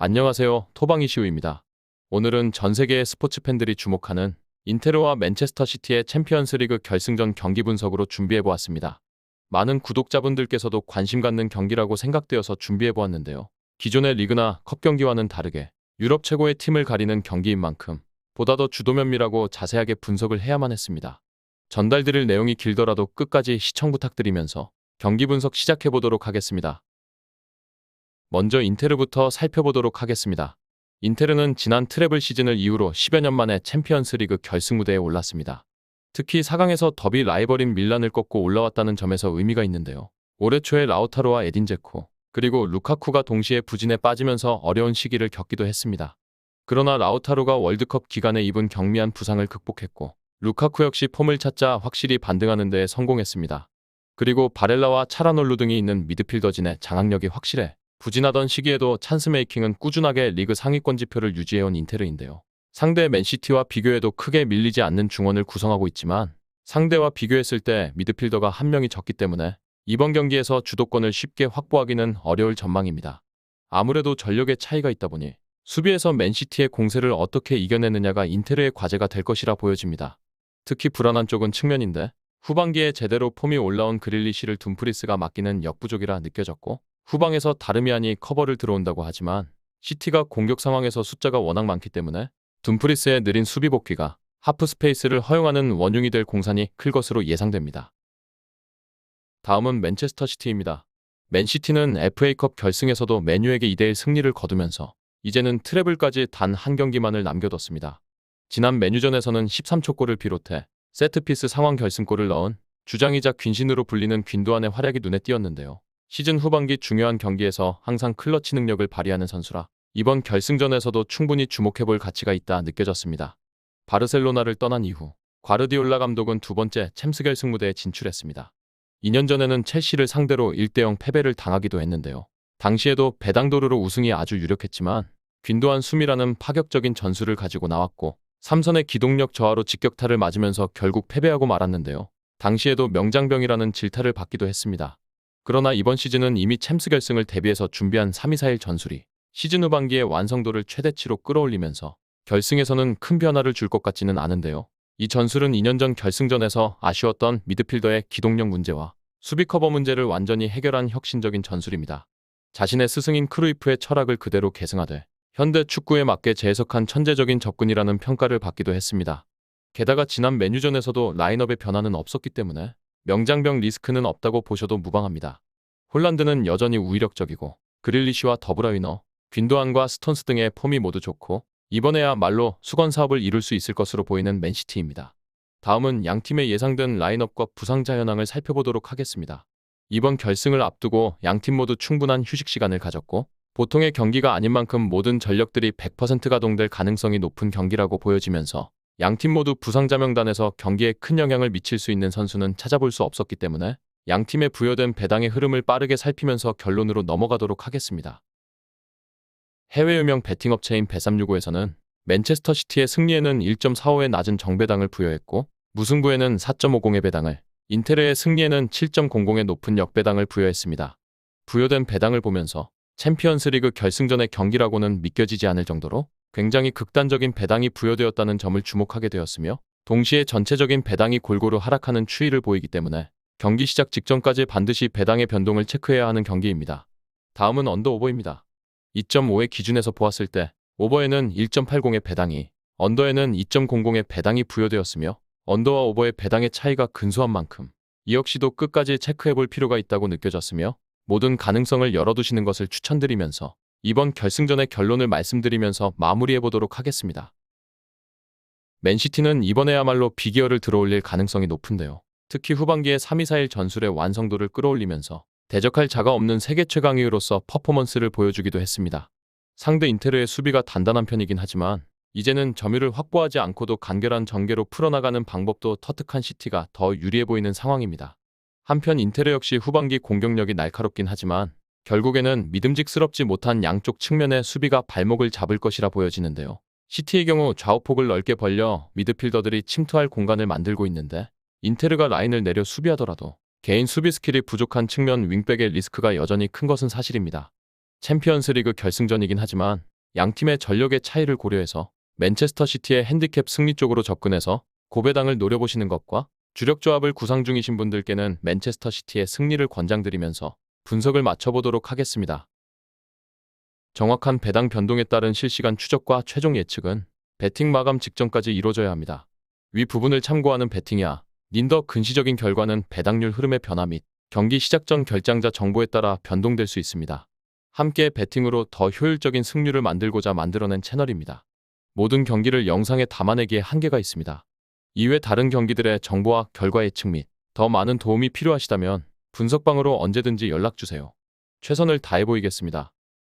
안녕하세요. 토방이시우입니다. 오늘은 전 세계의 스포츠 팬들이 주목하는 인테르와 맨체스터 시티의 챔피언스 리그 결승전 경기 분석으로 준비해보았습니다. 많은 구독자분들께서도 관심 갖는 경기라고 생각되어서 준비해보았는데요. 기존의 리그나 컵 경기와는 다르게 유럽 최고의 팀을 가리는 경기인 만큼 보다 더 주도 면밀하고 자세하게 분석을 해야만 했습니다. 전달드릴 내용이 길더라도 끝까지 시청 부탁드리면서 경기 분석 시작해보도록 하겠습니다. 먼저 인테르부터 살펴보도록 하겠습니다. 인테르는 지난 트래블 시즌을 이후로 10여 년 만에 챔피언스 리그 결승 무대에 올랐습니다. 특히 4강에서 더비 라이벌인 밀란을 꺾고 올라왔다는 점에서 의미가 있는데요. 올해 초에 라우타로와 에딘 제코, 그리고 루카쿠가 동시에 부진에 빠지면서 어려운 시기를 겪기도 했습니다. 그러나 라우타로가 월드컵 기간에 입은 경미한 부상을 극복했고 루카쿠 역시 폼을 찾자 확실히 반등하는 데 성공했습니다. 그리고 바렐라와 차라놀루 등이 있는 미드필더진의 장악력이 확실해 부진하던 시기에도 찬스메이킹은 꾸준하게 리그 상위권 지표를 유지해온 인테르인데요. 상대 맨시티와 비교해도 크게 밀리지 않는 중원을 구성하고 있지만 상대와 비교했을 때 미드필더가 한 명이 적기 때문에 이번 경기에서 주도권을 쉽게 확보하기는 어려울 전망입니다. 아무래도 전력의 차이가 있다 보니 수비에서 맨시티의 공세를 어떻게 이겨내느냐가 인테르의 과제가 될 것이라 보여집니다. 특히 불안한 쪽은 측면인데 후반기에 제대로 폼이 올라온 그릴리시를 둠프리스가 맡기는 역부족이라 느껴졌고 후방에서 다름이 아니 커버를 들어온다고 하지만 시티가 공격 상황에서 숫자가 워낙 많기 때문에 둠프리스의 느린 수비 복귀가 하프 스페이스를 허용하는 원흉이 될 공산이 클 것으로 예상됩니다. 다음은 맨체스터 시티입니다. 맨시티는 FA컵 결승에서도 맨유에게 2대1 승리를 거두면서 이제는 트래블까지 단 한 경기만을 남겨뒀습니다. 지난 맨유전에서는 13초 골을 비롯해 세트피스 상황 결승골을 넣은 주장이자 균신으로 불리는 균도안의 활약이 눈에 띄었는데요. 시즌 후반기 중요한 경기에서 항상 클러치 능력을 발휘하는 선수라 이번 결승전에서도 충분히 주목해볼 가치가 있다 느껴졌습니다. 바르셀로나를 떠난 이후 과르디올라 감독은 두 번째 챔스 결승 무대에 진출했습니다. 2년 전에는 첼시를 상대로 1대0 패배를 당하기도 했는데요. 당시에도 배당도르로 우승이 아주 유력했지만 균도안 수미라는 파격적인 전술을 가지고 나왔고 삼선의 기동력 저하로 직격타를 맞으면서 결국 패배하고 말았는데요. 당시에도 명장병이라는 질타를 받기도 했습니다. 그러나 이번 시즌은 이미 챔스 결승을 대비해서 준비한 3-2-4-1 전술이 시즌 후반기에 완성도를 최대치로 끌어올리면서 결승에서는 큰 변화를 줄 것 같지는 않은데요. 이 전술은 2년 전 결승전에서 아쉬웠던 미드필더의 기동력 문제와 수비 커버 문제를 완전히 해결한 혁신적인 전술입니다. 자신의 스승인 크루이프의 철학을 그대로 계승하되 현대 축구에 맞게 재해석한 천재적인 접근이라는 평가를 받기도 했습니다. 게다가 지난 맨유전에서도 라인업의 변화는 없었기 때문에 명장병 리스크는 없다고 보셔도 무방합니다. 홀란드는 여전히 우위력적이고 그릴리시와 더브라위너, 균도안과 스톤스 등의 폼이 모두 좋고 이번에야말로 수건 사업을 이룰 수 있을 것으로 보이는 맨시티입니다. 다음은 양팀의 예상된 라인업과 부상자 현황을 살펴보도록 하겠습니다. 이번 결승을 앞두고 양팀 모두 충분한 휴식 시간을 가졌고 보통의 경기가 아닌 만큼 모든 전력들이 100% 가동될 가능성이 높은 경기라고 보여지면서 양팀 모두 부상자 명단에서 경기에 큰 영향을 미칠 수 있는 선수는 찾아볼 수 없었기 때문에 양팀에 부여된 배당의 흐름을 빠르게 살피면서 결론으로 넘어가도록 하겠습니다. 해외 유명 베팅 업체인 bet365에서는 맨체스터 시티의 승리에는 1.45의 낮은 정배당을 부여했고 무승부에는 4.50의 배당을, 인테르의 승리에는 7.00의 높은 역배당을 부여했습니다. 부여된 배당을 보면서 챔피언스 리그 결승전의 경기라고는 믿겨지지 않을 정도로 굉장히 극단적인 배당이 부여되었다는 점을 주목하게 되었으며 동시에 전체적인 배당이 골고루 하락하는 추이를 보이기 때문에 경기 시작 직전까지 반드시 배당의 변동을 체크해야 하는 경기입니다. 다음은 언더 오버입니다. 2.5의 기준에서 보았을 때 오버에는 1.80의 배당이, 언더에는 2.00의 배당이 부여되었으며 언더와 오버의 배당의 차이가 근소한 만큼 이 역시도 끝까지 체크해볼 필요가 있다고 느껴졌으며 모든 가능성을 열어두시는 것을 추천드리면서 이번 결승전의 결론을 말씀드리면서 마무리해보도록 하겠습니다. 맨시티는 이번에야말로 비기어를 들어올릴 가능성이 높은데요. 특히 후반기에 3-2-4-1 전술의 완성도를 끌어올리면서 대적할 자가 없는 세계 최강위로서 퍼포먼스를 보여주기도 했습니다. 상대 인테르의 수비가 단단한 편이긴 하지만 이제는 점유를 확보하지 않고도 간결한 전개로 풀어나가는 방법도 터득한 시티가 더 유리해 보이는 상황입니다. 한편 인테르 역시 후반기 공격력이 날카롭긴 하지만 결국에는 믿음직스럽지 못한 양쪽 측면의 수비가 발목을 잡을 것이라 보여지는데요. 시티의 경우 좌우폭을 넓게 벌려 미드필더들이 침투할 공간을 만들고 있는데 인테르가 라인을 내려 수비하더라도 개인 수비 스킬이 부족한 측면 윙백의 리스크가 여전히 큰 것은 사실입니다. 챔피언스 리그 결승전이긴 하지만 양팀의 전력의 차이를 고려해서 맨체스터 시티의 핸디캡 승리 쪽으로 접근해서 고배당을 노려보시는 것과 주력 조합을 구상 중이신 분들께는 맨체스터 시티의 승리를 권장드리면서 분석을 맞춰보도록 하겠습니다. 정확한 배당 변동에 따른 실시간 추적과 최종 예측은 배팅 마감 직전까지 이루어져야 합니다. 위 부분을 참고하는 배팅이야 닌더 근시적인 결과는 배당률 흐름의 변화 및 경기 시작 전 결장자 정보에 따라 변동될 수 있습니다. 함께 배팅으로 더 효율적인 승률을 만들고자 만들어낸 채널입니다. 모든 경기를 영상에 담아내기에 한계가 있습니다. 이외 다른 경기들의 정보와 결과 예측 및 더 많은 도움이 필요하시다면 분석방으로 언제든지 연락주세요. 최선을 다해 보이겠습니다.